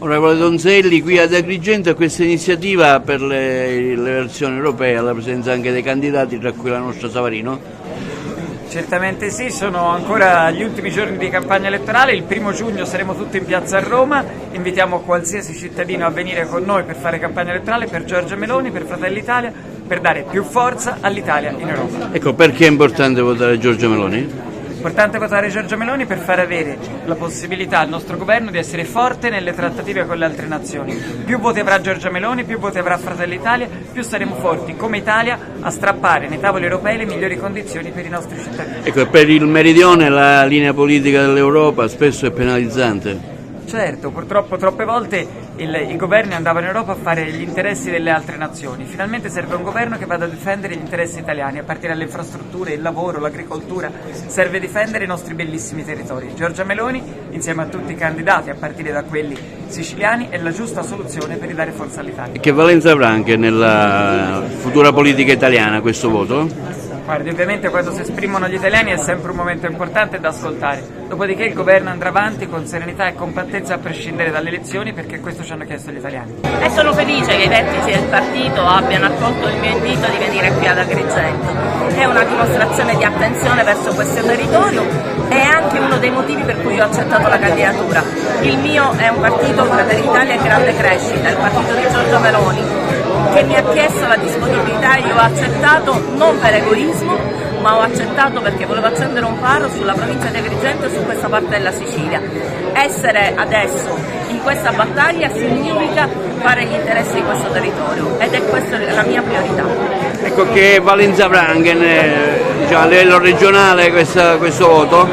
Onorevole Donzelli, qui ad Agrigento questa iniziativa per le elezioni europee, alla presenza anche dei candidati, tra cui la nostra Savarino? Certamente sì, sono ancora gli ultimi giorni di campagna elettorale, il 1° giugno saremo tutti in piazza a Roma, invitiamo qualsiasi cittadino a venire con noi per fare campagna elettorale per Giorgia Meloni, per Fratelli d'Italia, per dare più forza all'Italia in Europa. Ecco, perché è importante votare Giorgia Meloni? È importante votare Giorgia Meloni per far avere la possibilità al nostro governo di essere forte nelle trattative con le altre nazioni. Più voti avrà Giorgia Meloni, più voti avrà Fratelli d'Italia, più saremo forti come Italia a strappare nei tavoli europei le migliori condizioni per i nostri cittadini. Ecco, per il meridione la linea politica dell'Europa spesso è penalizzante. Certo, purtroppo troppe volte i governi andavano in Europa a fare gli interessi delle altre nazioni. Finalmente serve un governo che vada a difendere gli interessi italiani, a partire dalle infrastrutture, il lavoro, l'agricoltura. Serve difendere i nostri bellissimi territori. Giorgia Meloni, insieme a tutti i candidati, a partire da quelli siciliani, è la giusta soluzione per ridare forza all'Italia. E che valenza avrà anche nella futura politica italiana questo voto? Guardi, ovviamente quando si esprimono gli italiani è sempre un momento importante da ascoltare, dopodiché il governo andrà avanti con serenità e compattezza a prescindere dalle elezioni, perché questo ci hanno chiesto gli italiani. E sono felice che i vertici del partito abbiano accolto il mio invito di venire qui ad Agrigento. È una dimostrazione di attenzione verso questo territorio e è anche uno dei motivi per cui ho accettato la candidatura. Il mio è un partito, Fratelli d'Italia in grande crescita, il partito di Giorgia Meloni, che mi ha chiesto la disponibilità e io ho accettato non per egoismo, ma ho accettato perché volevo accendere un faro sulla provincia di Agrigento e su questa parte della Sicilia. Essere adesso in questa battaglia significa fare gli interessi di questo territorio ed è questa la mia priorità. Ecco, che valenza avrà anche a livello regionale questo voto?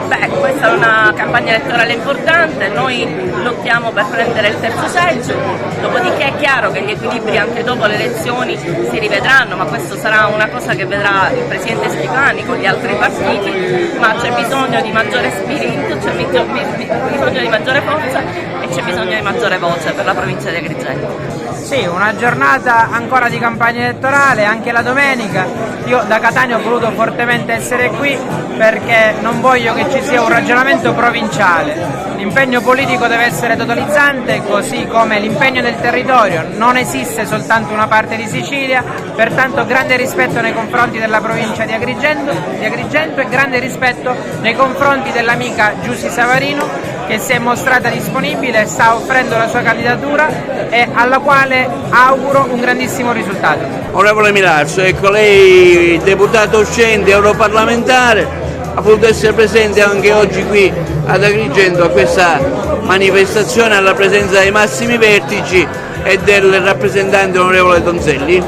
Beh, questa è una campagna elettorale importante, noi lottiamo per prendere il terzo seggio, dopodiché è chiaro che gli equilibri anche dopo le elezioni si rivedranno, ma questo sarà una cosa che vedrà il Presidente Schifani con gli altri partiti, ma c'è bisogno di maggiore spirito, c'è bisogno di maggiore forza e c'è bisogno di maggiore voce per la provincia di Agrigento. Sì, una giornata ancora di campagna elettorale, anche la domenica. Io da Catania ho voluto fortemente essere qui perché non voglio che ci sia un ragionamento provinciale. L'impegno politico deve essere totalizzante, così come l'impegno del territorio. Non esiste soltanto una parte di Sicilia, pertanto grande rispetto nei confronti della provincia di Agrigento e grande rispetto nei confronti dell'amica Giussi Savarino, che si è mostrata disponibile, sta offrendo la sua candidatura e alla quale auguro un grandissimo risultato. Onorevole Milazzo, ecco, lei deputato uscente, europarlamentare, ha voluto essere presente anche oggi qui ad Agrigento a questa manifestazione alla presenza dei massimi vertici e del rappresentante onorevole Donzelli.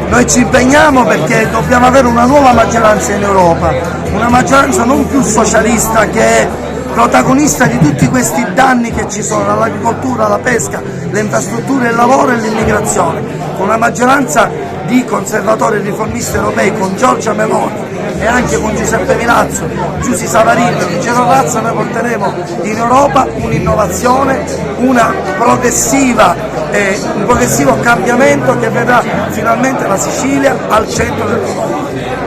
Noi ci impegniamo perché dobbiamo avere una nuova maggioranza in Europa, una maggioranza non più socialista che è protagonista di tutti questi danni che ci sono all'agricoltura, alla pesca, le infrastrutture, il lavoro e l'immigrazione. Una maggioranza di conservatori e riformisti europei con Giorgia Meloni e anche con Giuseppe Milazzo, Giussi Savarino e Gino Razza noi porteremo in Europa un'innovazione, un progressivo cambiamento che vedrà finalmente la Sicilia al centro del mondo.